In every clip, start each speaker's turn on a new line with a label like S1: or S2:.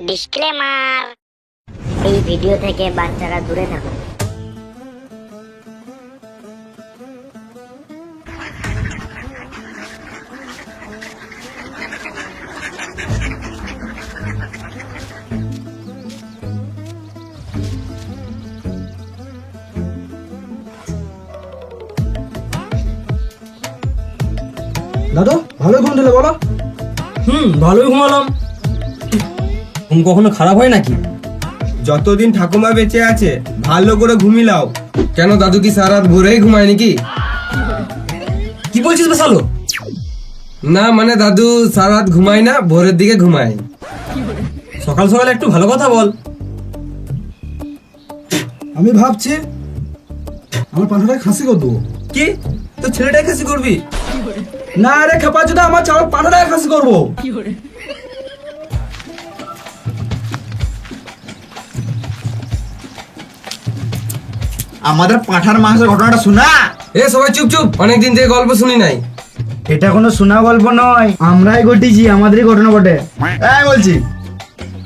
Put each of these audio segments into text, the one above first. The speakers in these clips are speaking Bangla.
S1: ডিসক্লেমার, এই ভিডিও থেকে বাচ্চারা দূরে থাকুন।
S2: দাদা ভালোই ঘুম দিলে বলো।
S3: ভালোই ঘুমালাম। ঘুম কখনো খারাপ হয় নাকি?
S4: যতদিন ঠাকুমা বেঁচে আছে ভালো করে ঘুমিলাও।
S5: কেন দাদু কি সারা রাত ভোরেই ঘুমায় নাকি?
S3: কি বলছিস বেশালো?
S5: না মানে দাদু সারা রাত ঘুমায় না, ভোরের দিকে ঘুমায়।
S3: সকাল সকাল একটু ভালো কথা বল।
S2: আমি ভাবছি আমার পাঠাটা খাসি করে দেবো।
S3: কি তো ছেলেটাই খাসি করবি?
S2: না রে খেপা চোদা, আমার পাঠাটা খাসি করবো।
S4: আমাদের পাঁঠার মাংসের ঘটনাটা শোনা।
S5: এ সবাই চুপ চুপ, অনেকদিন থেকে গল্প শুনি নাই।
S2: এটা কোনো শোনা গল্প নয়, আমরাই ঘটিছি, আমাদেরই ঘটনা বটে।
S4: বলছি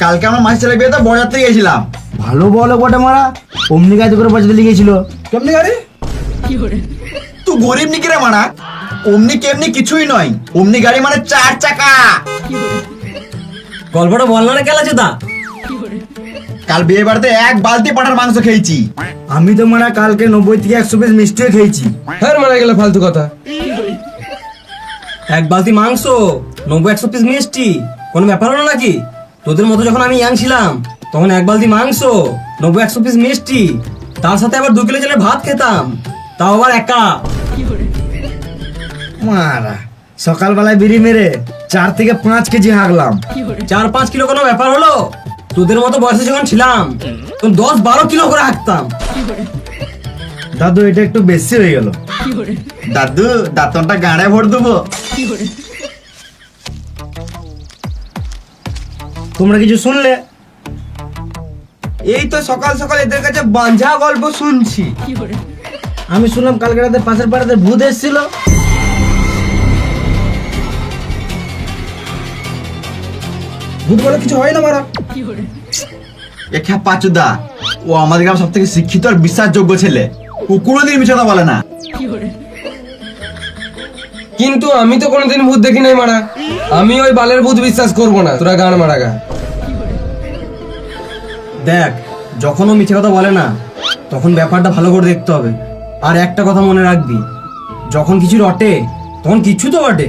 S4: কালকে আমার মাসি ছেলে বিয়েতে বরযাত্রী গেছিলাম।
S2: ভালো বলো বটে মারা, অমনি গাড়ি করে বাজাতে লিখেছিল। কেমনি গাড়ি?
S4: তুই গরিব নাকি রে মানা? অমনি কেমনি কিছুই নয়, অমনি গাড়ি মানে 4 চাকা।
S3: গল্পটা বল না কেলা চোদা।
S4: কাল বিয়ে বাড়িতে 1 বালতি পাঁঠার মাংস খেয়েছি।
S2: আমি তো মারা কালকে 90 থেকে 100 পিস মিষ্টিও খেয়েছি।
S5: হ্যাঁ মারা গেল ফালতু কথা।
S3: এক বালতি মাংস, 90-100 পিস মিষ্টি, কোনো ব্যাপার হলো নাকি? তোদের মতো যখন আমি ইয়াং ছিলাম তখন এক বালতি মাংস, 90-100 পিস মিষ্টি, তার সাথে আবার 2 কিলো চালের ভাত খেতাম, তাও আবার একা।
S2: মারা সকালবেলায় বিড়ি মেরে 4 থেকে 5 কেজি হাগলাম।
S3: 4-5 কিলো কোনো ব্যাপার হলো? তোদের মতো বয়সে যখন ছিলাম তখন 10-12 কিলো করে হাঁকতাম।
S2: দাদু এটা একটু বেশি হয়ে গেল।
S4: দাদু দাঁতনটা গাড়ে ভর দেবো।
S2: তোমরা কিছু শুনলে?
S4: এই তো সকাল সকাল এদের কাছে বাঞ্ঝা গল্প শুনছি।
S2: আমি শুনলাম কালকে রাতে পাশের পাড়াতে ভূত এসেছিল। ভূত বলে কিছু হয় না মারা।
S4: একা পাচুদা, ও আমাদের গ্রাম সব থেকে শিক্ষিত আর বিশ্বাসযোগ্য ছেলে। ও কোনোদিন মিছে কথা বলে না।
S5: কিন্তু আমি তো কোনোদিন ভূত দেখি নাই মারা। আমি ওই বালের ভূত বিশ্বাস করবো না, তোরা গান মারা গা।
S3: দেখ, যখন ও মিছে কথা বলে না তখন ব্যাপারটা ভালো করে দেখতে হবে। আর একটা কথা মনে রাখবি, যখন কিছু রটে তখন কিছু তো বটে।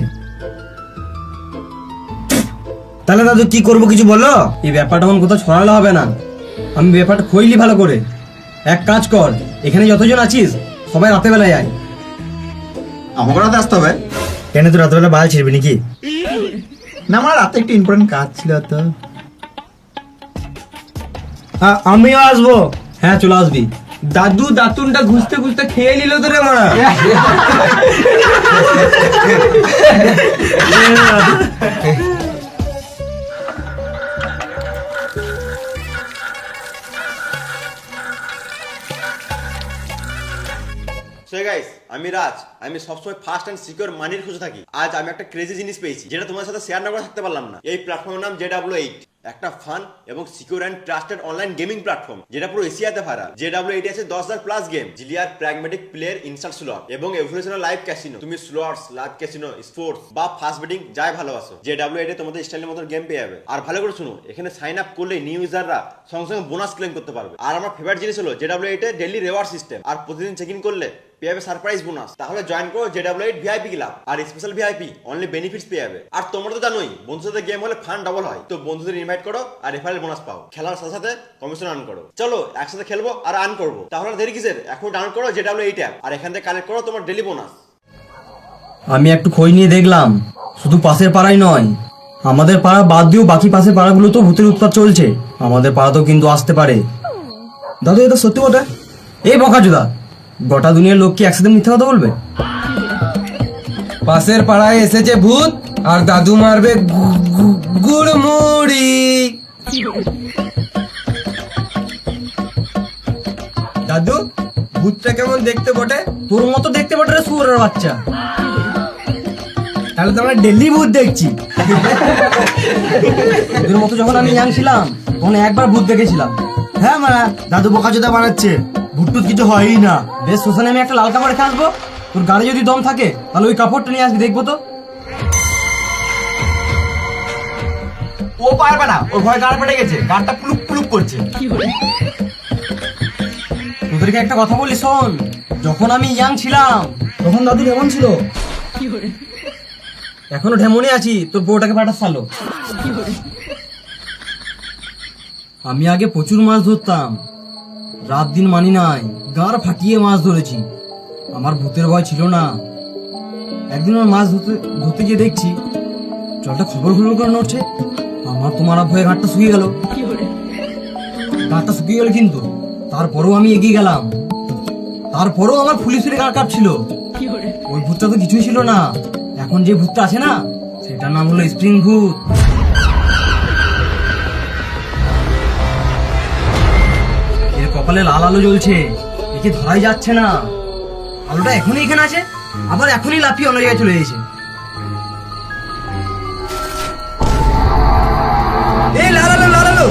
S2: তাহলে দাদু কি করবো কিছু বলো?
S3: এই ব্যাপারটা এখন কোথাও ছড়ালে হবে না। আমি ব্যাপারটা খইলি ভালো করে। এক কাজ কর, এখানে যতজন আছিস সবাই রাতে বেলায় আয়।
S4: আমাকে রাতে আসতে হবে?
S2: কেন তুই রাত্রেবেলা বাল ছিড়বি নাকি?
S4: না, আমার রাতে একটু ইম্পর্টেন্ট কাজ ছিল তো।
S2: আমিও আসবো।
S3: হ্যাঁ চলে আসবি।
S5: দাদু দাতুনটা ঘুষতে ঘুষতে খেয়ে নিল তো রে মারা।
S6: সো গাইস, আমি রাজ। আমি সবসময় ফাস্ট এন্ড সিকিউর মানির খুঁজে থাকি। আজ আমি একটা ক্রেজি জিনিস পেয়েছি যেটা তোমাদের সাথে শেয়ার না করে থাকতে পারলাম না। এই প্ল্যাটফর্মের নাম JW8, একটা ফান এবং secure and trusted online gaming platform যেটা পুরো এশিয়াতে ভাইরাল। JW8 আছে 10,000 প্লাস গেম, জিলিয়ার প্র্যাগমেটিক প্লেয়ার ইনস্ট্যান্ট স্লট এবং এভলিউশনাল লাইভ ক্যাসিনো। তুমি স্লটস, লাইভ ক্যাসিনো, স্পোর্টস বা ফাস্ট বেটিং যাই ভালোবাসো, JW8 এ তোমাদের স্টাইলের মতো গেম পেয়ে যাবে। আর ভালো করে শুনো, এখানে সাইন আপ করলে নিউ ইউজাররা সঙ্গে সঙ্গে বোনাস ক্লেম করতে পারবে। আর আমার ফেভারিট জিনিস হলো JW8 এ ডেইলি রিওয়ার্ড সিস্টেম। আর প্রতিদিন চেক ইন করলে পেয়ে যাবে সারপ্রাইজ বোনাস। তাহলে জয়েন করো JW8 VIP ক্লাব আর স্পেশাল VIP অনলি বেনিফিটস পেয়ে যাবে। আর তোমরা তো জানোই বন্ধুদের সাথে গেম হলে ফান ডাবল হয়। তো বন্ধুদের ইনভাইট করো আর রেফারেল বোনাস পাও। খেলার সাথে সাথে কমিশন আর্ন করো। চলো একসাথে খেলবো আর আর্ন করবো। তাহলে দেরি কিসের? এখন ডাউনলোড করো JW8 অ্যাপ আর এখান থেকে কালেক্ট করো তোমার ডেইলি বোনাস।
S3: আমি একটু খোঁজ নিয়ে দেখলাম, শুধু পাশের পাড়াই নয়, আমাদের পাড়া বাদ দিয়েও বাকি পাশের পাড়াগুলো তো ভূতের উৎপাত চলছে। আমাদের পাড়াতেও কিন্তু আসতে পারে।
S2: দাদু এটা সত্যি বটে?
S3: এই বকাচোদা, গোটা দুনিয়ার লোক কি একসাথে মিথ্যা কথা বলবে?
S5: পাশের পাড়ায় এসেছে ভূত আর দাদু মারবে গুড়মুড়ি। দাদু ভূতটা কেমন দেখতে বটে?
S3: তোর মতো দেখতে পারে শুয়োরের বাচ্চা।
S2: তাহলে তো আমরা ডেলি ভূত দেখছি।
S3: তোদের মতো যখন আমি ইয়াং ছিলাম তখন একবার ভূত দেখেছিলাম।
S2: হ্যাঁ মারা, দাদু বোকাচোদা বানাচ্ছে, ভূত টুত কিছু হয়ই না।
S3: বেশ, শ্মশানে আমি একটা লাল কাপড় রেখে আসবো, তোর গাড়ি যদি দম থাকে তাহলে ওই কাপড়টা নিয়ে আসবি, দেখবো তো।
S4: ও পারবে না, ওর ভয় গাড় পেটে গেছে, গাড়টা পুলুক পুলুক করছে।
S3: তোদেরকে একটা কথা বলি শোন, যখন আমি ইয়াং ছিলাম
S2: তখন দাদু কেমন ছিল?
S3: এখনো ঢেমনে আছি, তোর বউটাকে পাঠাস সালো। আমি আগে প্রচুর মাছ ধরতাম, রাত দিন মানি নাই, গাড় ফাটিয়ে মাছ ধরেছি। আমার ভূতের ভয় ছিল না। একদিন আমার মাছ ধরতে গিয়ে দেখছি জলটা খবর করে নড়ছে। আমার তো মারা ভয়ে ঘাটটা শুকিয়ে গেল। ঘাটটা শুকিয়ে গেল, কিন্তু তারপরেও আমি এগিয়ে গেলাম। তারপরেও আমার ফুলি ফুলি গা কাঁপছিল। ওই ভূতটা তো কিছুই ছিল না। এখন যে ভূতটা আছে না, সেটার নাম হলো স্প্রিং ভূত। এর কপালে লাল আলো জ্বলছে, একে ধরাই যাচ্ছে না। আলোটা এখনই এখানে আছে, আবার এখনই লাফিয়ে অন্য জায়গায় চলে গেছে। এই লাল আলো, লাল আলো।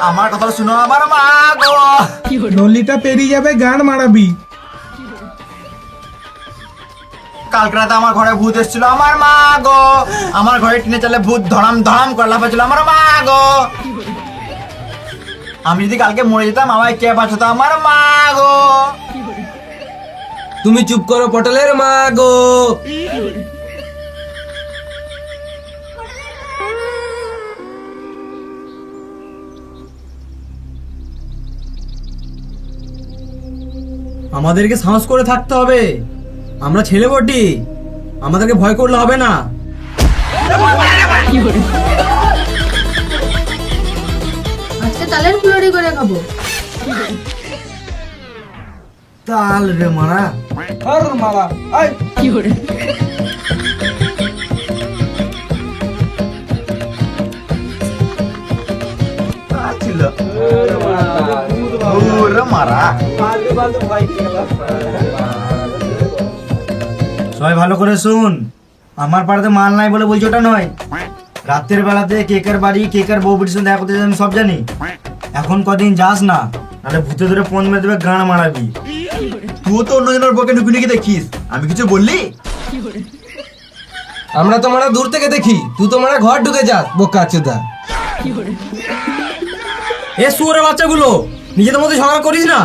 S4: আমার কথা শুনো, আমার মা গো।
S7: নলিটা পেরিয়ে যাবে, গান মারাবি।
S4: কালকে রাতে আমার ঘরে ভূত এসেছিল, আমার মা গো। আমার ঘরে টিনে চালে ভূত ধরাম ধরাম করে লাফাচ্ছিল, আমার মা গো। আমি যদি কালকে মরে যেতাম, আমায় কে বাঁচাতো, আমার মা গো।
S5: তুমি চুপ করো পটলের মা গো।
S3: আমাদেরকে সাহস করে থাকতে হবে, আমরা ছেলে বটি, আমাদেরকে ভয় করলে হবে না।
S8: আজকে তালের ফুলড়ি করে খাবো।
S2: তাল রে মারা।
S7: আর মারা, আয়।
S4: ছিল ওরে মারা।
S2: সবাই ভালো করে শুন, আমার পাড়াতে মাল নাই বলে বলছি ওটা নয়। রাতের বেলাতে কেকের বাড়ি, কেকের বউ বুড়ির সঙ্গে দেখা করতে আমি সব জানি। এখন কদিন যাস না, নাহলে ভূতে ধরে ফোন মেরে দেবে, গান মারাবি।
S4: তুই তো অন্যজনের বকে নুকি নুকি দেখিস, আমি কিছু বললি?
S5: আমরা তো মারা দূর থেকে দেখি, তুই তো মারা ঘর ঢুকে যাস বোকা চোদা।
S3: এ শুয়োরের বাচ্চাগুলো, নিজেদের মধ্যে ঝগড়া করিস না।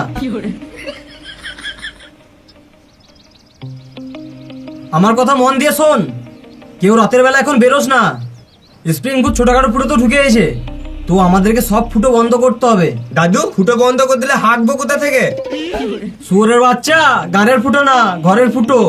S3: আমার কথা মন দিয়ে শোন, কেউ রাতের বেলা এখন বেরোস না। স্প্রিং ভূত ছোটখাটো ফুটো তো ঢুকে এসে, তো আমাদেরকে সব ফুটো বন্ধ করতে হবে।
S5: দাদু, ফুটো বন্ধ করে দিলে হাঁকবো কোথা থেকে?
S3: শুয়োরের বাচ্চা, গানের ফুটো না, ঘরের ফুটো।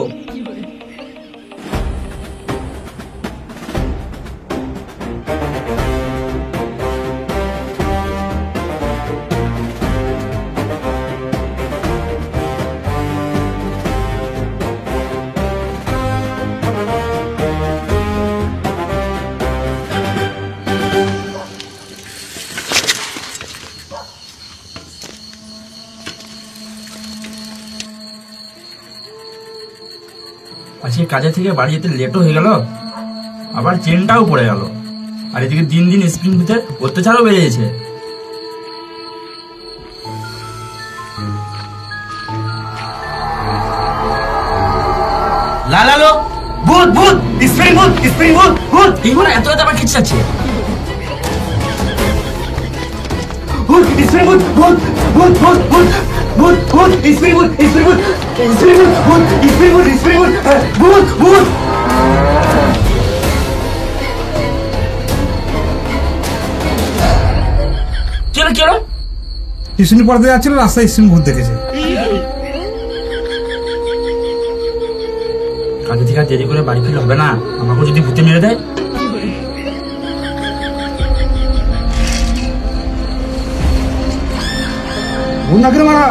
S9: আজকে কাজে থেকে বাড়ি যেতে লেটও হয়ে গেল, আবার চেনটাও পড়ে গেল। আর এদিকে দিন দিন স্ক্রিন ভিতরে অত্যাচারও বেড়ে গেছে।
S2: লাল আলো, ভূত ভূত, স্প্রিং ভূত, স্প্রিং ভূত, ভূত।
S9: এইগুলো এত এত আবার খিচড়াচ্ছে।
S2: ভূত, স্প্রিং ভূত, ভূত, ভূত, ভূত, ভূত, ভূত, ভূত, স্প্রিং ভূত, স্প্রিং ভূত, স্প্রিং ভূত, ভূত, স্প্রিং ভূত, স্প্রিং ভূত, ভূত, ভূত।
S9: কেন কেন
S7: টিউশনি পড়াতে যাচ্ছিল, রাস্তায় স্ক্রিন ভূত দেখেছে।
S9: কাজে থেকে আর দেরি করে বাড়ি ফিরে হবে না, আমাকে যদি ভূতে মেরে দেয়।
S7: ভূত না করে মারা।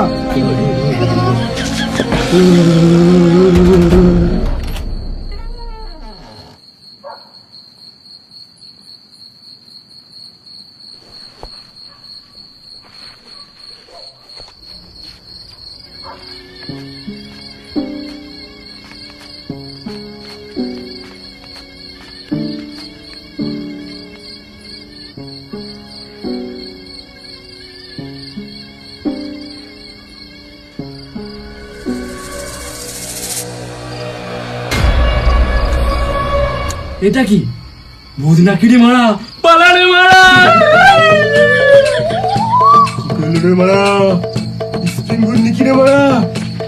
S9: এটা কি ভূত না কিরে মারা, পালারে মারা,
S3: মারা স্ক্রিন ভূত নাকি রে মারা,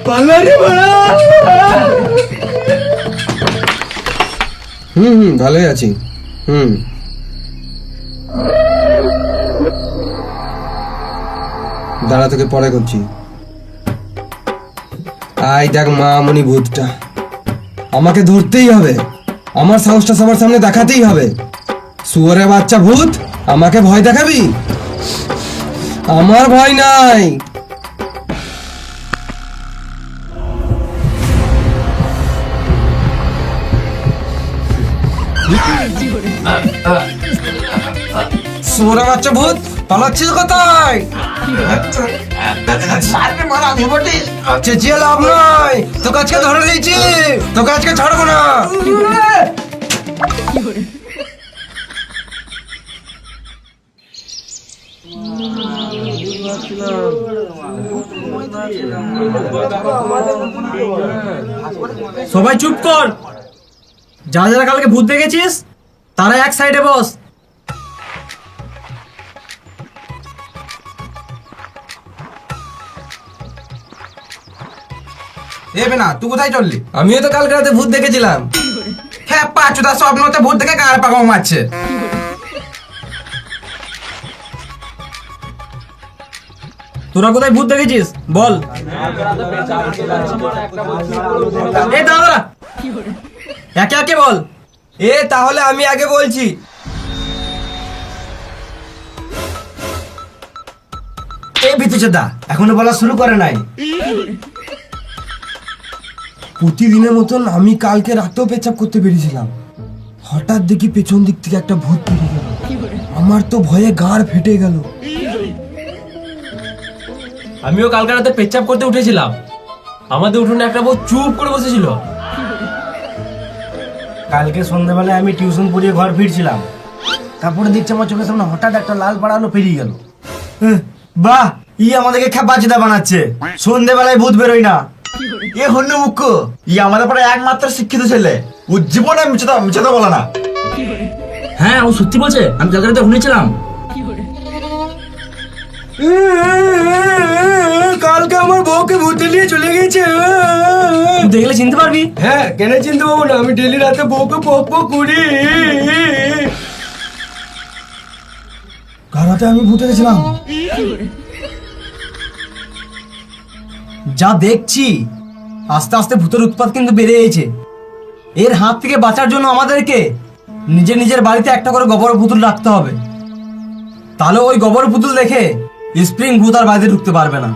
S3: পালারে মারা। ভালোই আছি। দাঁড়া, তোকে পরে করছি। আই দেখ মামনি ভূতটা, আমাকে ধরতেই হবে, আমার সাহসটা সবার সামনে দেখাতেই হবে। শুয়োরের বাচ্চা ভূত, আমাকে ভয় দেখাবি? আমার ভয় নাই। শুয়োরের বাচ্চা ভূত, পালাচ্ছিস কোথায়? চেঁচিয়ে লাভ নয়, তোকে আজকে ধরে নিয়েছি, তোকে আজকে ছাড়বো না।
S2: সবাই চুপ কর, যারা যারা কালকে ভূত দেখেছিস তারা এক সাইডে বস।
S3: এবে না, তুই কোথায় চললি?
S5: আমিও তো কালকে রাতে ভূত দেখেছিলাম।
S3: হ্যাঁ, পাঁচুদা স্বপ্নতে ভূত দেখে গাড় পাকাও মারছে।
S2: তোরা কোথায় ভূত দেখেছিস বল। এই দাঁড়া, একে একে বল।
S5: তাহলে আমি আগে বলছি।
S2: এই বিতুচোদা এখনো বলা শুরু করে নাই।
S3: প্রতিদিনের মতন আমি কালকে রাতেও পেচাপ করতে পেরেছিলাম, হঠাৎ দেখি পেছন দিক থেকে একটা ভূত বেরিয়ে গেল। আমার তো ভয়ে গাড় ফেটে গেল।
S5: আমিও কালকে রাতে পেচ্ছাপ করতে উঠেছিলাম, আমাদের উঠোনে একটা বউ চুপ করে বসেছিল।
S2: কালকে সন্ধ্যাবেলায় আমি টিউশন পড়িয়ে ঘর ফিরছিলাম, তারপরে দেখছি আমার চোখের সামনে হঠাৎ একটা লাল পাড়া আলো পেরিয়ে গেল। বাহ, আমাদেরকে খেপাচিদা বানাচ্ছে। সন্ধ্যাবেলায় ভূত বেরোয় না।
S4: এ হন্য মুখ্য, আমাদের পরে একমাত্র শিক্ষিত ছেলে, ও জীবনে মিছাতে বলে না।
S9: হ্যাঁ, ও সত্যি বলছে, আমি কালকে রাতে শুনেছিলাম।
S3: কালকে আমার বউকে ভূতে নিয়ে চলে গেছে।
S2: দেখলে চিনতে পারবি?
S3: হ্যাঁ, কেন চিনতে পাবো না? আমি ডেলি রাতে বউকে পক পক করি। কাল রাতে আমি ভূতে গেছিলাম।
S2: যা দেখছি আস্তে আস্তে ভূতের উৎপাত কিন্তু বেড়ে গেছে। এর হাত থেকে বাঁচার জন্য আমাদেরকে নিজের নিজের বাড়িতে একটা করে গোবর পুতুল রাখতে হবে, তাহলে ওই গোবর পুতুল দেখে স্প্রিং ভূত আর বাড়িতে ঢুকতে পারবে না।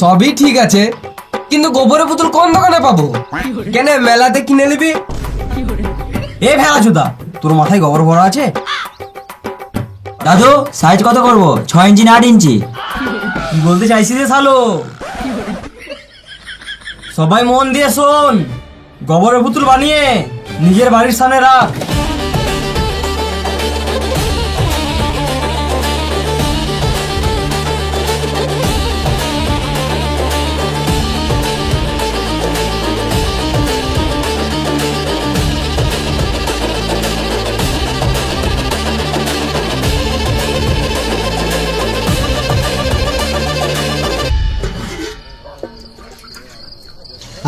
S5: সবই ঠিক আছে, কিন্তু গোবরের পুতুল কোন দোকানে পাবো? কেন মেলাতে কিনে নিবি?
S2: এ ভেড়াচোদা, তোর মাথায় গোবর ভরা আছে?
S9: দাদু, সাইজ কত করবো? 6 ইঞ্চি না 8 ইঞ্চি?
S2: কি বলতে চাইছিস রে শালো? সবাই মন দিয়ে শোন, গোবরের পুতুল বানিয়ে নিজের বাড়ির সামনে রাখ।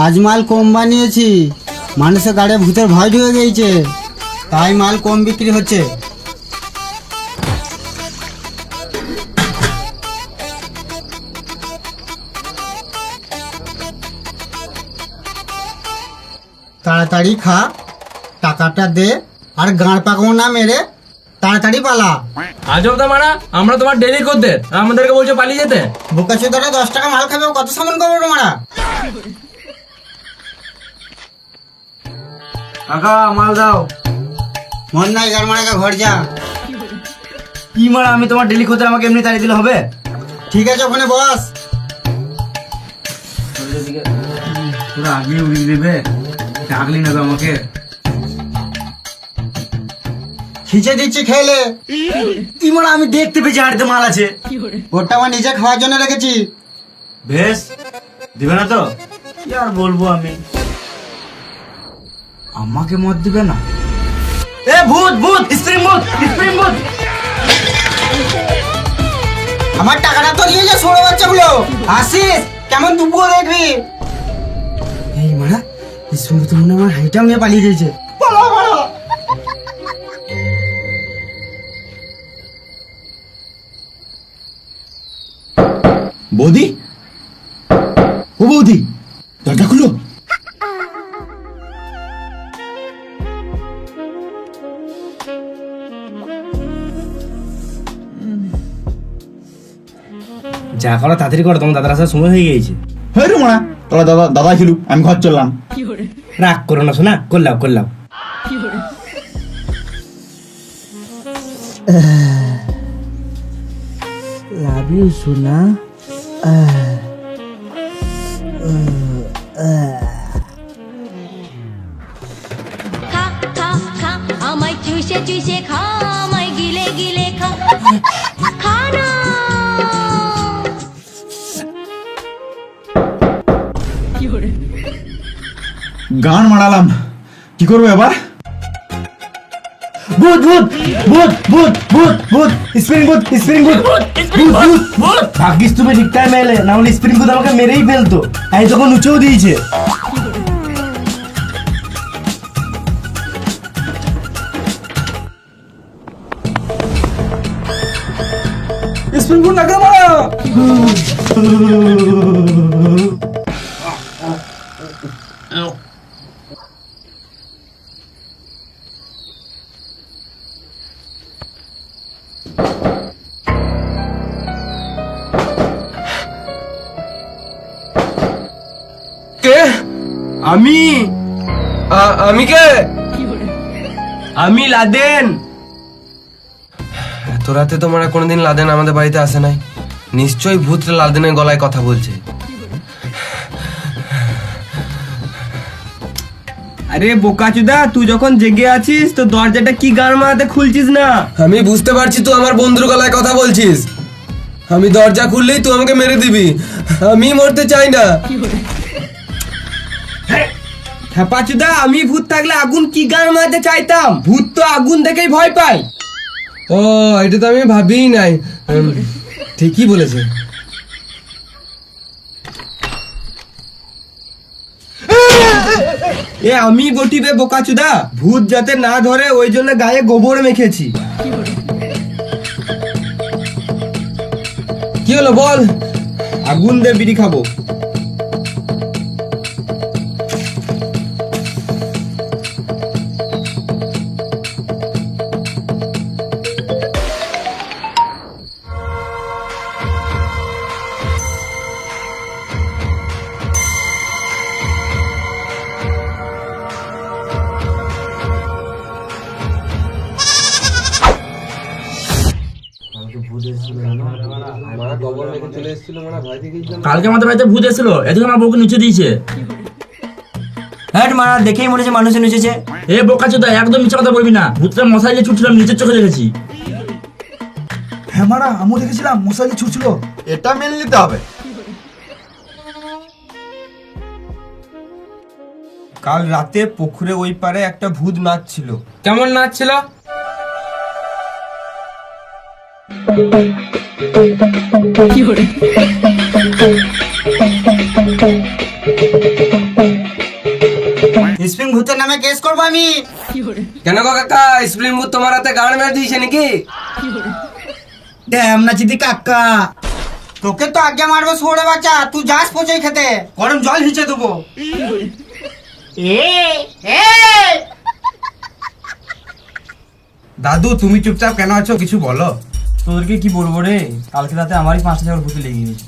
S10: আজ মাল কম বানিয়েছি, মানুষের গাড়ি ভূতের ভয় ঢুকে গিয়েছে, তাই মাল কম বিক্রি হচ্ছে। তাড়াতাড়ি খা, টাকাটা দে, আর গাঁড় পাকাও না মেরে তাড়াতাড়ি পালা।
S5: আজব তো মারা, আমরা তোমার ডেলি করতে আমাদেরকে বলছো পালিয়ে যেতে।
S10: বোকা চোদারা 10 টাকা মাল খাবে, কত সামান করবো তোমরা?
S2: কাকা মাল দাও।
S10: মন নাই গার মারা, ঘর যা।
S2: কি মারা, আমি তোমার ডেলি খোঁজে, আমাকে এমনি তাড়িয়ে দিলে হবে?
S10: ঠিক আছে, ওখানে বস।
S2: তোরা আগে উড়িয়ে দেবে, ডাকলি না তো আমাকে।
S10: খিচে দিচ্ছি, খেলে।
S2: কি মারা, আমি দেখতে পেয়েছি হাড়িতে মাল আছে।
S10: ওটা আমার নিজে খাওয়ার জন্য রেখেছি।
S2: বেশ, দিবে না তো? কি আর বলবো আমি, আমাকে মত দিবে না। এ ভূত ভূত, স্প্রিং ভূত, স্প্রিং ভূত।
S10: আমার টাকাটা তো নিয়ে যা, ছোট বাচ্চাগুলো। আসিস, কেমন দুপুর দেখবি? এই মারা, স্প্রিং ভূত মনে হয় আমার হাইটা নিয়ে পালিয়ে গেছে। পালা পালা।
S4: বৌদি, ও বৌদি, দরজা খুলো।
S3: যা করো তাড়াতাড়ি করো, তোমার দাদার আসার সময় হয়ে গিয়েছে।
S4: হ্যাঁ রে মারা, তোরা দাদা ছিল, আমি ঘর চললাম।
S3: রাগ করো না শোনা, করলাম করলাম।
S10: লাভ ইউ সোনা।
S11: খা খা খা আমায় চুষে চুষে খা, আমায় গিলে গিলে খা, খা না।
S4: গান মারালাম, কি করবো এবার?
S2: ভূত ভূত ভূত ভূত ভূত ভূত, স্প্রিং ভূত, স্প্রিং ভূত, ভূত ভূত। ভাগ্যিস তুমি ঠিক টাইমে এলে, না হলে স্প্রিং ভূত আমাকে মেরেই ফেলতো। এই তখন উঁচেও দিয়েছে।
S5: স্প্রিং ভূত নাকে মারা। কে? আমি কে? আমি লাদেন। এত রাতে তোমরা কোনোদিন লাদেন আমাদের বাড়িতে আসে নাই? নিশ্চয়ই ভূতটা লাদেনের গলায় কথা বলছে। আরে বোকাচুদা, তুই যখন জেগে আছিস তো দরজাটা কি গান মারাতে খুলছিস না? আমি বুঝতে পারছি তুই আমার বন্ধুর গলায় কথা বলছিস। আমি দরজা খুললেই তুই আমাকে মেরে দিবি। আমি মরতে চাই না। হ্যাঁ পাচুদা, আমি ভূত থাকলে আগুন কি গান মারাতে চাইতাম? ভূত তো আগুন দেখেই ভয় পায়। ও, এটা তো আমি ভাবিই নাই। ঠিকই বলেছে। এ আমি বটিবে বোকাচুদা, ভূত যাতে না ধরে ওই জন্য গায়ে গোবর মেখেছি। কি হলো বল? আগুন দে, বিড়ি খাবো।
S9: কালকে আমাদের বাড়িতে ভূত এসেছিল, এদিকে আমার বউকে নিচে দিয়েছে।
S2: হ্যাঁ মারা, দেখেই মনে হচ্ছে মানুষের নিচেছে।
S9: এ বোকাচোদা, একদম মিথ্যা কথা বলবি না। ভূতটা মশাই যে ছুটছিলাম, নিচের চোখে দেখেছি।
S2: হ্যাঁ মারা, আমিও দেখেছিলাম মশাই ছুটছিল।
S4: এটা মেনে নিতে হবে।
S5: কাল রাতে পুকুরে ওই পারে একটা ভূত নাচছিল। কেমন নাচছিল?
S10: স্প্রিং ভূতের নামে কেস করবো আমি।
S5: কেন গো কাকা, স্প্রিং ভূত তোমার হাতে গান মেরে দিয়েছে নাকি?
S10: ড্যাম নাচিদি কাকা, তোকে তো আগে মারবো ছোড়ে বাচ্চা। তুই যাস পচে খেতে, গরম জল হিচে দেবো।
S7: দাদু তুমি চুপচাপ কেন আছো, কিছু বলো।
S3: তোদেরকে কি বলবো রে, কালকে রাতে আমারই 5টা ছাগল ভূতে লেগে গেছে।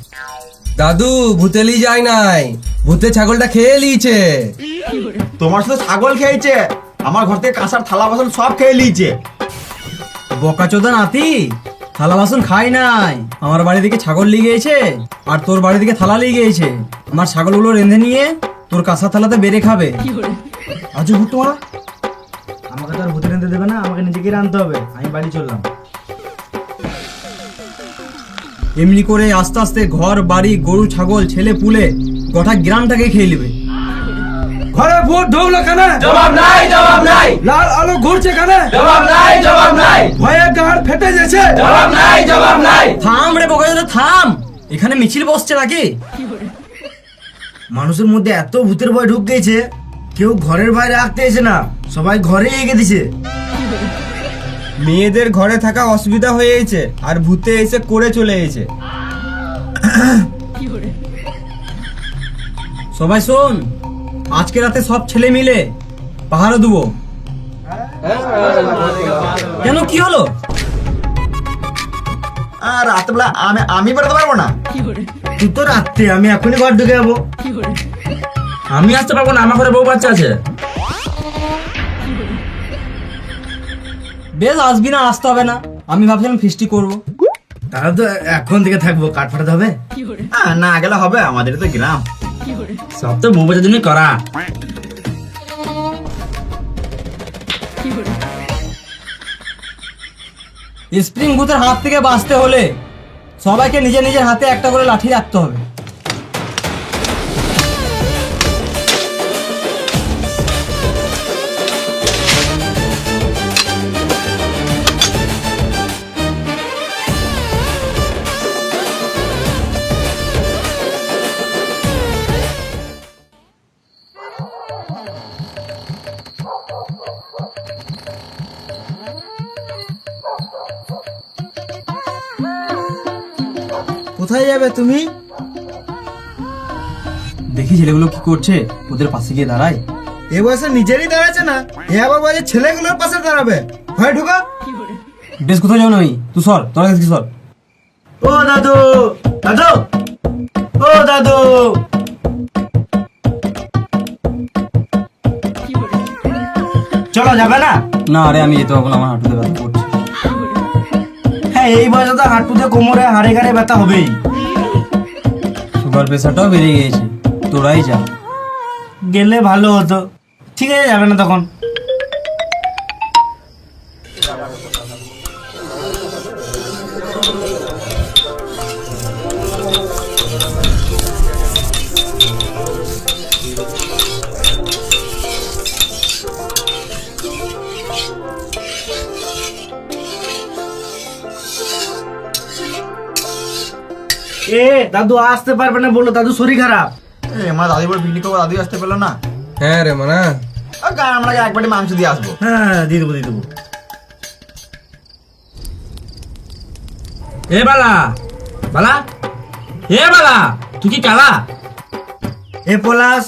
S5: দাদু ভূতেলি যায় নাই, ভূতে ছাগলটা খেয়ে লিয়েছে।
S4: তোমার সাথে ছাগল খেয়েছে, আমার ঘর থেকে কাঁসার থালা বাসন সব খেয়ে নিয়েছে।
S3: বকাচোদা নাতি, থালা বাসন খাই নাই, আমার বাড়ি থেকে ছাগল লিয়ে গিয়েছে আর তোর বাড়ি থেকে থালা লিয়ে গিয়েছে। আমার ছাগলগুলো রেঁধে নিয়ে তোর কাঁসার থালাতে বেড়ে খাবে।
S2: আজু ভূত মারা, আমাকে তো আর ভূতে রেঁধে দেবে না, আমাকে নিজেকে রাঁধতে হবে। আমি বাড়ি চললাম।
S3: এমনি করে আস্তে আস্তে ঘর বাড়ি গরু ছাগল ছেলে পুলে গোটা গ্রামটাকে খেয়ে নেবে।
S7: ঘরে ভূত ঢুকলো কেন?
S5: জবাব নাই, জবাব নাই,
S7: লাল আলো ঘুরছে কেন?
S5: জবাব নাই, জবাব নাই,
S7: ভয়ে গাড় ফেটে গেছে।
S5: জবাব নাই, জবাব নাই।
S3: থাম রে বকাচোদা থাম, এখানে মিছিল বসছে নাকি?
S2: মানুষের মধ্যে এত ভূতের ভয় ঢুক গেছে, কেউ ঘরের বাইরে রাখতে এসে না, সবাই ঘরে এগিয়ে দিছে।
S5: মেয়েদের ঘরে থাকা অসুবিধা হয়েছে আর ভূতে এসে করে চলে এসেছে।
S3: সবাই শোন, আজকে রাতে সব ছেলে মিলে পাহারা দেবো। কেন, কি হলো?
S4: আর রাতবেলা আমি বেরোতে পারবো না।
S2: তুই তো রাত্রে, আমি এখনই ঘর ঢুকে যাবো।
S9: আমি আসতে পারবো না, আমার ঘরে বউ বাচ্চা আছে।
S3: বেশ, আসবি না, আসতে হবে না। আমি ভাবছিলাম ফিস্টি করবো।
S2: তাহলে তো এখন থেকে থাকবো, কাঠ ফাটাতে হবে।
S4: না গেলে হবে, আমাদের তো গ্রাম।
S9: সব তো বউ বাচ্চার জন্য করা।
S3: স্প্রিং ভূতের হাত থেকে বাঁচতে হলে সবাইকে নিজের নিজের হাতে একটা করে লাঠি রাখতে হবে।
S2: কোথায় যাবে তুমি?
S3: দেখি ছেলেগুলো কি করছে, ওদের পাশে গিয়ে দাঁড়াই।
S2: এ বয়সে নিজেরই দাঁড়াচ্ছে না, এ আবার বয়সে ছেলেগুলোর পাশে দাঁড়াবে। হয় ঢুকা।
S3: বেশ, কোথায় যাও না আমি, তুই সর, তোরা দেখি সর।
S2: ও দাদু, দাদু, ও দাদু। চলো, যাবে না?
S3: না রে, আমি যেতে পারবো না, আমার হাঁটুতে ব্যথা করছে।
S2: হ্যাঁ, এই বয়সে তো হাঁটুতে কোমরে হাড়ে গাড়ে ব্যথা হবেই।
S3: সুগার প্রেশারটাও বেড়ে গিয়েছে, তোরাই যা।
S2: গেলে ভালো হতো। ঠিক আছে, যাবে না তখন। এ দাদু আসতে পারবে না বলো, দাদু শরীর খারাপ।
S4: আমার দাদি বলে পিকনিক করবো, দাদি আসতে পেলো না।
S5: হ্যাঁ রে মানা,
S4: আমরা এক বাটি মাংস দিয়ে আসবো।
S2: হ্যাঁ, দিয়ে দেবো, দিয়ে দেবো।
S9: এ বালা, বালা, এ বালা, তুই কি কালা?
S2: এ পলাশ,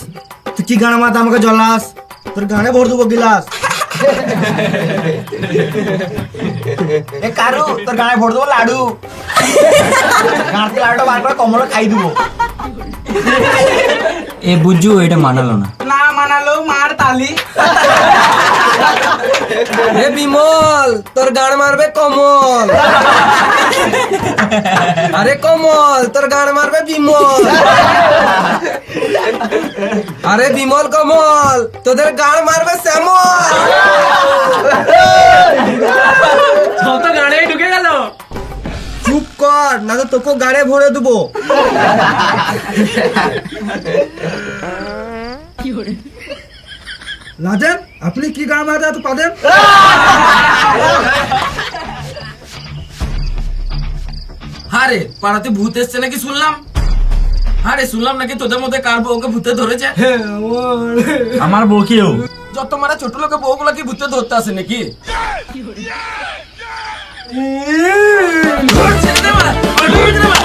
S2: তুই কি গান মাথা আমাকে জলাস? তোর গানে ভর দেবো গিলাস।
S4: এ কারু, তোর গায়ে ভর দেবো লাডু। গাঁ থেকে লাডুটা বার করে কমলো খাই দেবো।
S3: এ বুঝু, এটা মানালো না।
S10: না মানালো মার তালি।
S5: এ বিমল, তোর গান মারবে কমল। আরে কমল, তোর গান মারবে বিমল। আরে বিমল কমল, তোদের গান মারবে শ্যামল।
S10: সব তো গাড়ি ঢুকে গেল।
S5: চুপ কর, না তো তোকে গাড়ে ভরে দেবো।
S7: লাদেন, আপনি কি গান মারতে এত পারেন?
S9: আরে পাড়াতে ভূত এসছে নাকি শুনলাম। আরে শুনলাম নাকি তোদের মধ্যে কার বউকে ভূতে ধরেছে।
S2: আমার বউকেও।
S9: যত মারা ছোট লোকের বউগুলা কি ভূতে ধরতে আসে নাকি? ছেড়ে দে মারা, ছেড়ে দে মারা,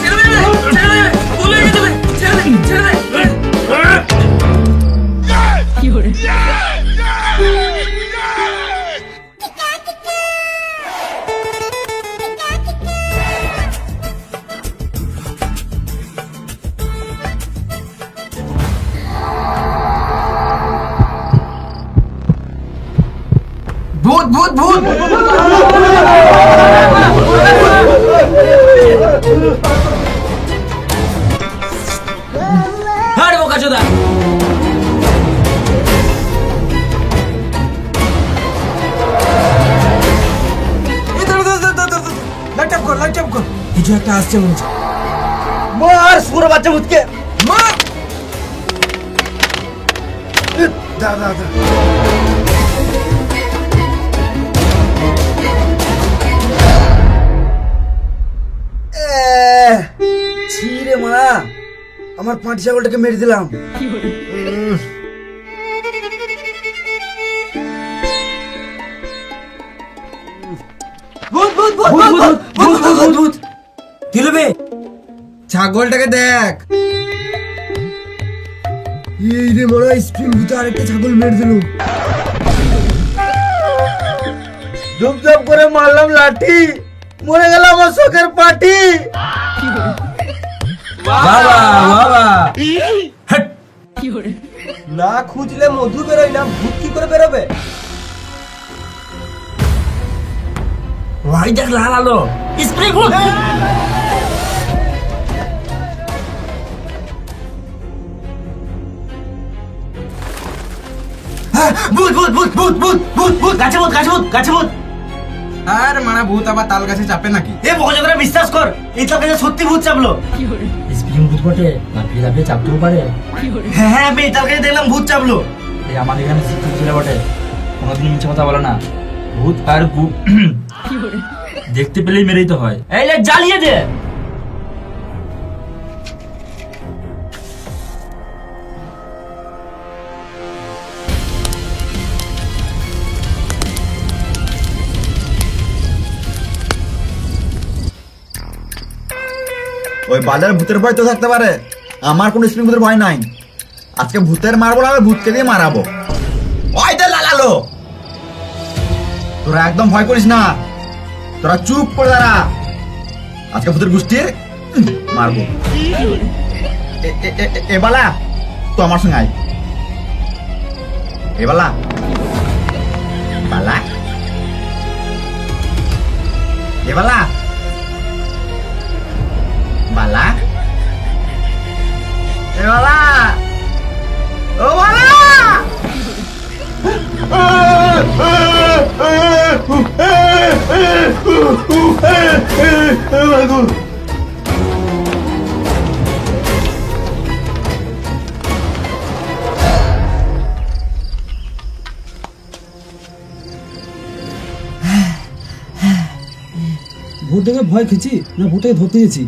S9: ছেড়ে দে, ছেড়ে দে, ভুলে গেছে, ছেড়ে দে, ছেড়ে দে।
S7: ভূত ভূত
S9: আরে বোকাচোদা
S5: লাইট অফ কর কিছু একটা আসছে মনে হচ্ছে
S2: মার সুরে বাচ্চা ভূতকে
S5: মার
S2: ছিরে মা আমার পাঁচ ছাগলটাকে মেরে দিলাম
S5: ভূত ভূত ভূত ভূত ভূত ভূত ভূত
S3: কি হলো বে?
S5: ছাগলটাকে দেখ এই রে বড় স্প্রিং ভূত আরেকটা ছাগল মেরে দিল
S2: চুপচাপ করে মারলাম লাঠি মরে গেল আমার শখের পাটি
S3: বাবা বাবা
S5: না খুঁজলে মধু বেরোয় না ভূত কি করে বেরোবে
S9: ভাই দেখ লাল আলো স্প্রে ভূত
S2: ভূত ভূত ভূত ভূত ভূত ভূত ভূত গাছে ভূত গাছে ভূত গাছে ভূত
S7: আর মানা ভূত আবার তাল গাছে চাপে নাকি?
S2: এ ভজকরা বিশ্বাস কর এই তো কাছে সত্যি ভূত চাপলো
S9: স্প্রিং ভূত বটে লাফিয়ে লাফিয়ে চাপতেও পারে।
S2: হ্যাঁ হ্যাঁ আমি তার কাছে দেখলাম ভূত চাপলো
S9: এই আমাদের এখানে শিক্ষক ছিল বটে কোনোদিন মিছে কথা বলে না ভূত আর দেখতে পেলেই মেরেই তো হয়। এই লে জ্বালিয়ে দে
S4: ওই বাজার ভূতের ভয় তো থাকতে পারে, আমার কোনো স্প্রিং ভূতের ভয় নাই। আজকে ভূতের মারবো না, ভূতকে দিয়ে মারাবো। ওই তো লালালো, তোরা একদম ভয় করিস না, তোরা চুপ করে দাঁড়া। আজকে ভূতের গোষ্ঠীর মারবো। এ বালা তো আমার সঙ্গে আয়। এ বালা বালা এ বালা বালা এ বালা ও বালা
S5: ভূত দেখে ভয় খেয়েছি না ভূতকে ধরতে গেছি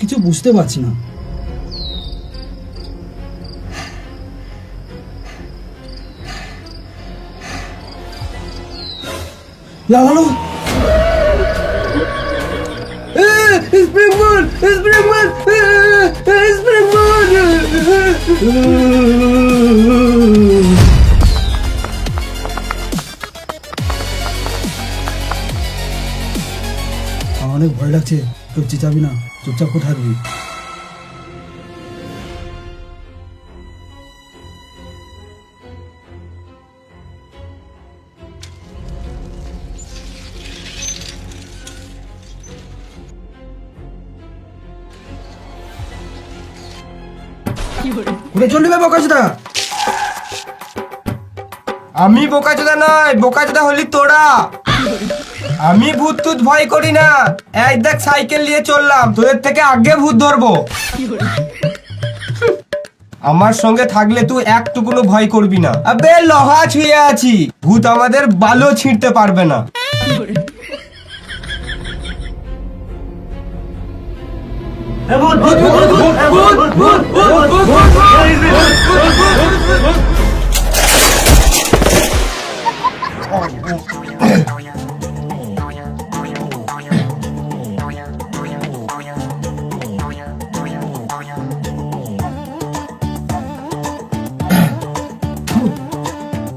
S5: কিছু বুঝতে পারছি না লাগালো spring board spring board spring board অনেক ভয় লাগছে কেউ চেঁচাবি না চুপচাপ করে থাকবি কোথায় চললি বে বোকাচোদা
S10: আমি বোকাচোদা নয়, বোকাচোদা হলি তোরা। আমি ভূত টুত ভয় করি না, এই দেখ সাইকেল নিয়ে চললাম, তোদের থেকে আগে ভূত ধরবো। আমার সঙ্গে থাকলে তুই একটুকুনো ভয় করবি না। আবে লোহা ছুঁয়ে আছি, ভূত আমাদের বালও ছিঁড়তে পারবে না।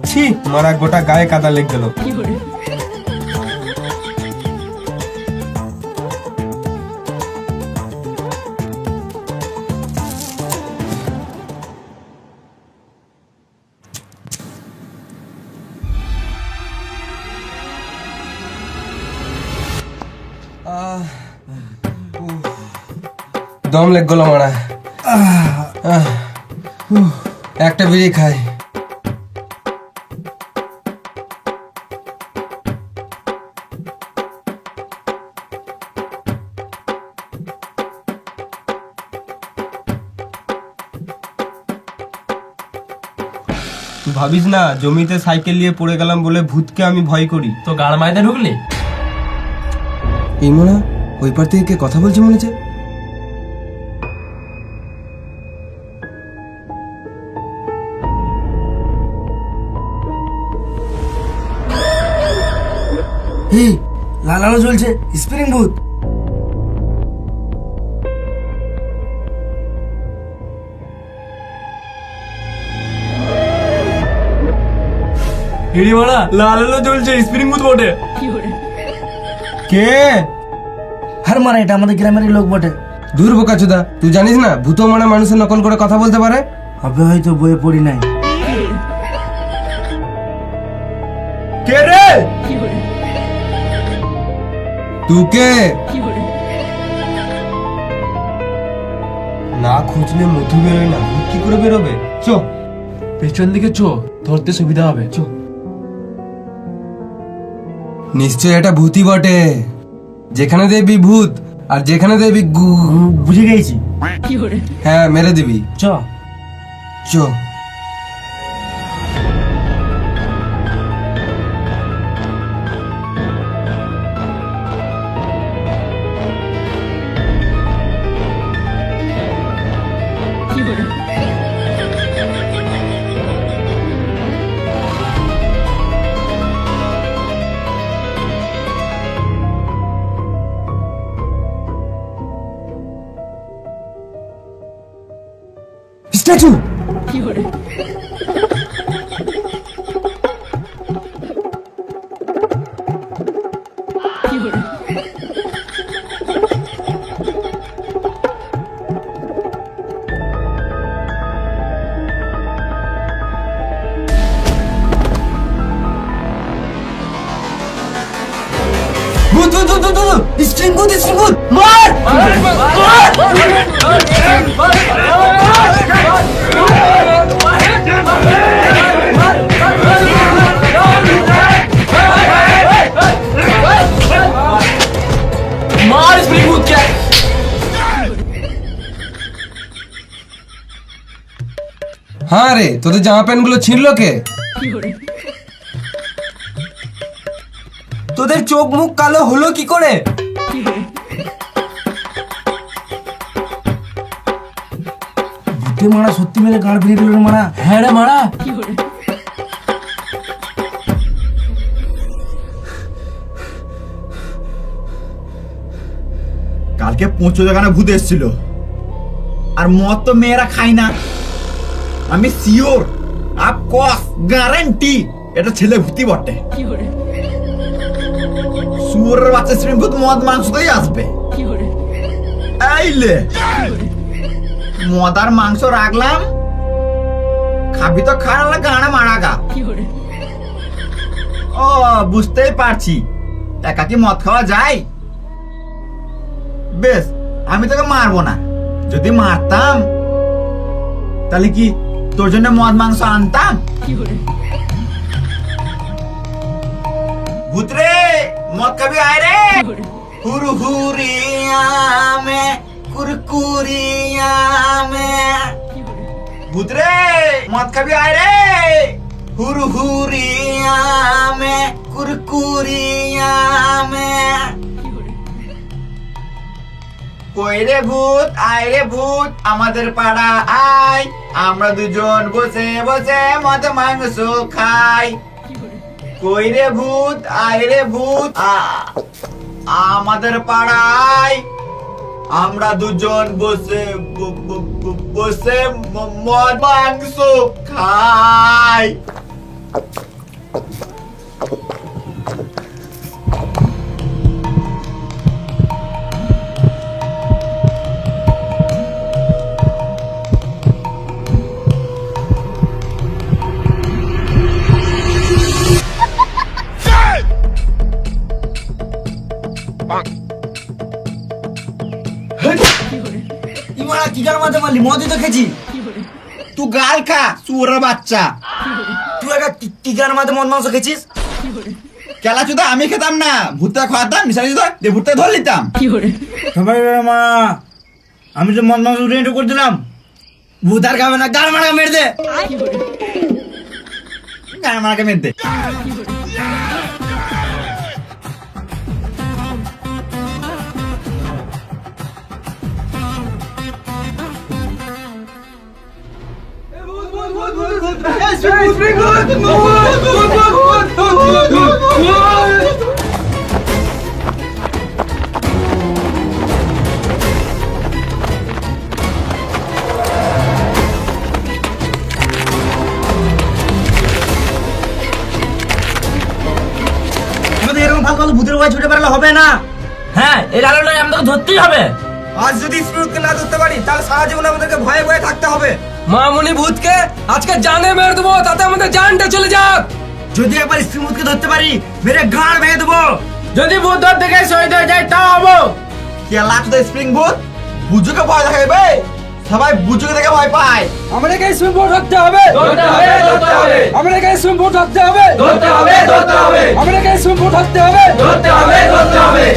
S10: ছি, মারা গোটা গায়ে কাদা লেগে গেল।
S5: দম লেগ গেল মারা। একটা বিড়ি খাই। তুই ভাবিস না জমিতে সাইকেল নিয়ে পড়ে গেলাম বলে ভূতকে আমি ভয় করি।
S9: তো গাড় মাইতে ঢুকলি?
S5: এই মনে ওই পার থেকে কে কথা বলছে মনে হচ্ছে।
S2: এই লাল আলো জ্বলছে, স্প্রিং ভূত।
S9: হিড়ি মারা, লাল আলো জ্বলছে, স্প্রিং ভূত বটে।
S5: কে?
S2: হার মারা, এটা আমাদের গ্রামের লোক বটে।
S5: দূর বোকাচোদা, তুই জানিস না ভূত মানে মানুষের নকল করে কথা বলতে পারে?
S2: হবে হয়তো, বইয়ে পড়ি নাই।
S5: কে রে? তুই কে? না খুঁজলে মধু বেরোয় না, ভূত কি করে বেরোবে? চ
S9: পেছন দিকে চো, ধরতে সুবিধা হবে। চো।
S5: নিশ্চয় এটা ভূতই বটে। যেখানে দেখবি ভূত আর যেখানে দেখবি
S2: বুঝে গেছি।
S5: হ্যাঁ মেরে দিবি।
S2: চ
S5: চ।
S2: স্ট্যাচু। ভূত ভূত ভূত ভূত, স্প্রিং ভূত, স্প্রিং ভূত, মার!
S9: मार स्प्रिंग भूत क्या?
S5: হ্যাঁ রে, তোদের জামা প্যান্ট গুলো ছিঁড়লো কে? তোদের চোখ মুখ কালো হলো কি করে?
S2: ভূতে মারা সত্যি মেরে গাঁড় ফিরে দিল মারা।
S9: হ্যাঁ রে মারা।
S4: কালকে ৫০ দোকানে ভূত এসেছিল, আর মদ তো মেয়েরা খায় না। আমি শিওর, অফকোর্স, গ্যারান্টি এটা ছেলে ভূতি বটে। শুয়োরের বাচ্চা স্প্রিং ভূত মদ মাংস তোই আসবে। এইলে মদ আর মাংস রাখলাম, খাবি তো খা, না গানা মারা গা। ও বুঝতেই পারছি, একা কি মদ খাওয়া যায়? বেশ, আমি তোকে মারবো না। যদি মারতাম তাহলে কি তোর জন্য মদ মাংস আনতাম? ভূতরে মদ খাবি আয় রে। হুরহুরিয়া মে কুরকুরিয়া মে, ভূতরে মদ খাবি আয় রে। হুরহুরিয়া মে কুরকুরিয়া মে, কই রে ভূত, আয় রে ভূত আমাদের পাড়া আয়, আমরা দুজন বসে বসে মদ মাংস খাই। কই রে ভূত, আয় রে ভূত আমাদের পাড়ায়, আমরা দুজন বসে বসে মদ মাংস খাই।
S2: করলি? মদই তো খেয়েছি।
S4: তুই গাল খা চুরের বাচ্চা।
S2: তুই একটা কি গান মাঝে মদ মাংস খেয়েছিস?
S4: কেলা চুদা আমি খেতাম না, ভূতটা খাওয়াতাম, নিশানি চুদা দিয়ে ভূতটা ধরে নিতাম।
S2: সবাই মা, আমি তো মদ মাংস উঠে করে দিলাম। ভূত আর খাবে না, গান মারা মেরে দে।
S4: গান মারাকে মেরে দে।
S2: আমাদের এরকম ফালতু ফালতু ভূতের ভয় ছুটে বেড়ালে হবে না।
S9: হ্যাঁ, এই লালনটাকে আমাদেরকে ধরতেই হবে।
S5: আজ যদি স্পিরিটকে না ধরতে পারি তাহলে সারা জীবন আমাদেরকে ভয়ে ভয়ে থাকতে হবে। মামুনি ভূতকে আজকে জানে মেরে দেবো, তাতে আমাদের জানটা চলে যাক।
S2: যদি একবার স্ত্রী ভূতকে ধরতে পারি, মেরে গাঁড় ভেঙে দেবো।
S5: যদি ভূত ধরতে গিয়ে শহীদ হয়ে যায় তাও হবো।
S4: কেলা চুদা স্প্রিং ভূত বুঝুকে ভয় দেখাবে, সবাই বুঝুকে দেখে ভয় পায়।
S5: আমাদেরকে স্পিরিট ভোট ধরতে হবে, ধরতে হবে, ধরতে হবে। আমাদেরকে স্পিরিট ভোট ধরতে হবে, ধরতে হবে, ধরতে হবে। আমাদেরকে স্পিরিট ভোট ধরতে হবে, ধরতে হবে, ধরতে হবে।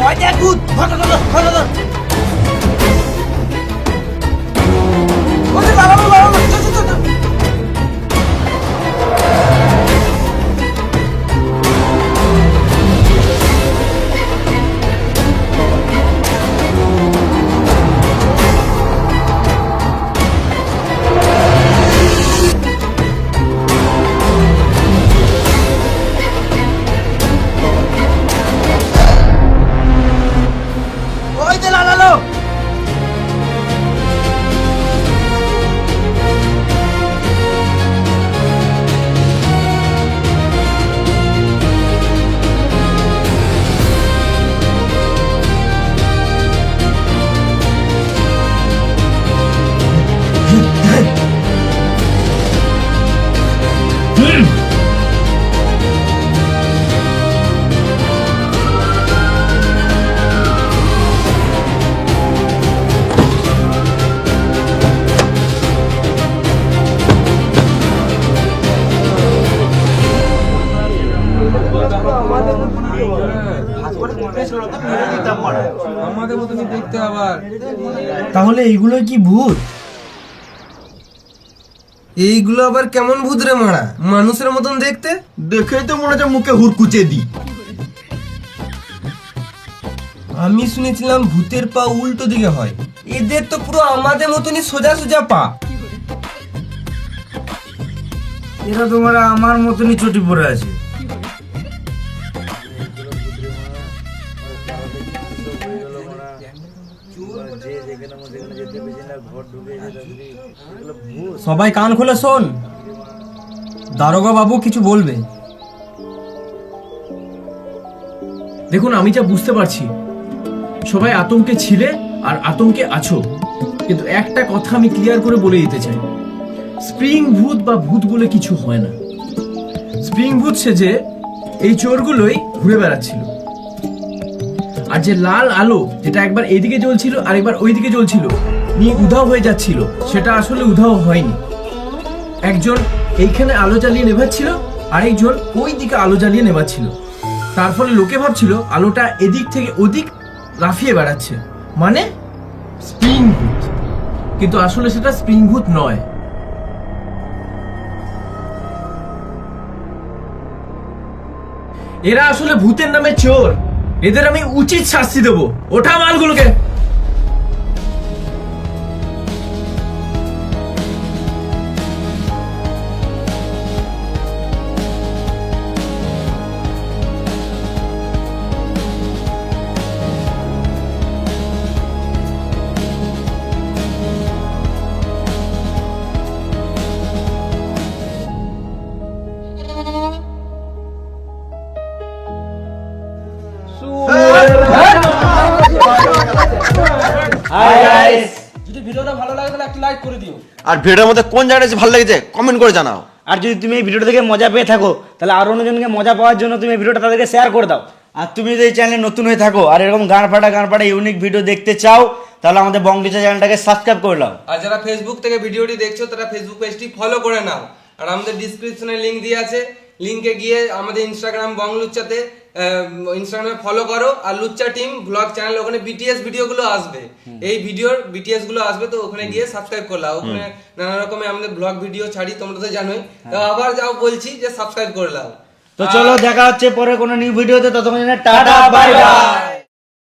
S2: ওই দেখ ভূত, ধর ধর ধর ধর ধর।
S5: ওরে বাবা বাবা, চল চল চল।
S2: ওই যে লালালো।
S5: আমাদের মতনই দেখতে আবার।
S2: তাহলে এইগুলো কি ভূত?
S5: এইগুলো আবার কেমন ভূত রে মারা? মানুষের মতন দেখতে।
S4: দেখেই তো মনে হচ্ছে মুখে হুড়কুচে দি।
S5: আমি শুনেছিলাম ভূতের পা উল্টো দিকে হয়, এদের তো পুরো আমাদের মতনই সোজা সোজা পা।
S2: এরা তোমরা আমার মতনই চটি পড়ে আছে।
S3: সবাই কান খুলে শোন, দারোগা বাবু কিছু বলবে।
S9: দেখুন, আমি যা বুঝতে পারছি সবাই আতঙ্কে ছিলে আর আতঙ্কে আছো, কিন্তু একটা কথা আমি ক্লিয়ার করে বলে দিতে চাই, স্প্রিং ভূত বা ভূত বলে কিছু হয় না। স্প্রিং ভূত সেজে এই চোরগুলোই ঘুরে বেড়াচ্ছিল। আর যে লাল আলো যেটা একবার এইদিকে জ্বলছিল আর একবার ওইদিকে জ্বলছিল, নিয়ে উধাও হয়ে যাচ্ছিল, সেটা আসলে উধাও হয়নি। একজন এইখানে আলো জ্বালিয়ে নেভাচ্ছিল, আরেকজন ওই দিকে আলো জ্বালিয়ে নেভাচ্ছিল। তার ফলে লোকে ভাবছিল আলোটা এদিক থেকে ওদিক লাফিয়ে বেড়াচ্ছে, মানে স্প্রিং ভূত। কিন্তু আসলে সেটা স্প্রিং ভূত নয়। এরা আসলে ভূতের নামে চোর। এদের আমি উচিত শাস্তি দেবো। ওঠা মালগুলোকে।
S5: যদি ভিডিওটা ভালো লাগে তাহলে একটা লাইক করে দিও।
S6: আর ভিডিওর মধ্যে কোন জায়গাটা ভালো লেগেছে কমেন্ট করে জানাও।
S2: আর যদি তুমি এই ভিডিওটা থেকে মজা পেয়ে থাকো তাহলে আরো অন্যজনকে মজা পাওয়ার জন্য তুমি এই ভিডিওটা তাদেরকে শেয়ার করে দাও। আর তুমি যদি এই চ্যানেলে নতুন হয়ে থাকো আর এরকম গান ফাটা ইউনিক ভিডিও দেখতে চাও তাহলে আমাদের বং টিচার চ্যানেলটাকে সাবস্ক্রাইব করে নাও।
S5: আর যারা ফেসবুক থেকে ভিডিওটি দেখছো তারা ফেসবুক পেজটি ফলো করে নাও। আর আমাদের ডিসক্রিপশনে লিংক দিয়ে আছে, লিংকে গিয়ে আমাদের ইনস্টাগ্রাম বং লুচ্চাতে ইনস্টাগ্রামে ফলো করো। আর লুচ্চা টিম ব্লগ চ্যানেল, ওখানে বিটিএস ভিডিওগুলো আসবে, এই ভিডিওর বিটিএস গুলো আসবে, তো ওখানে গিয়ে সাবস্ক্রাইব করলাম। ওখানে নানা রকমের আমাদের ব্লগ ভিডিও ছাড়ি, তোমরা তো জানোই। তো আবার যাও বলছি যে সাবস্ক্রাইব করে নাও।
S2: তো চলো দেখা হচ্ছে পরে কোনো নিউ ভিডিওতে, ততক্ষণ টাটা বাই বাই।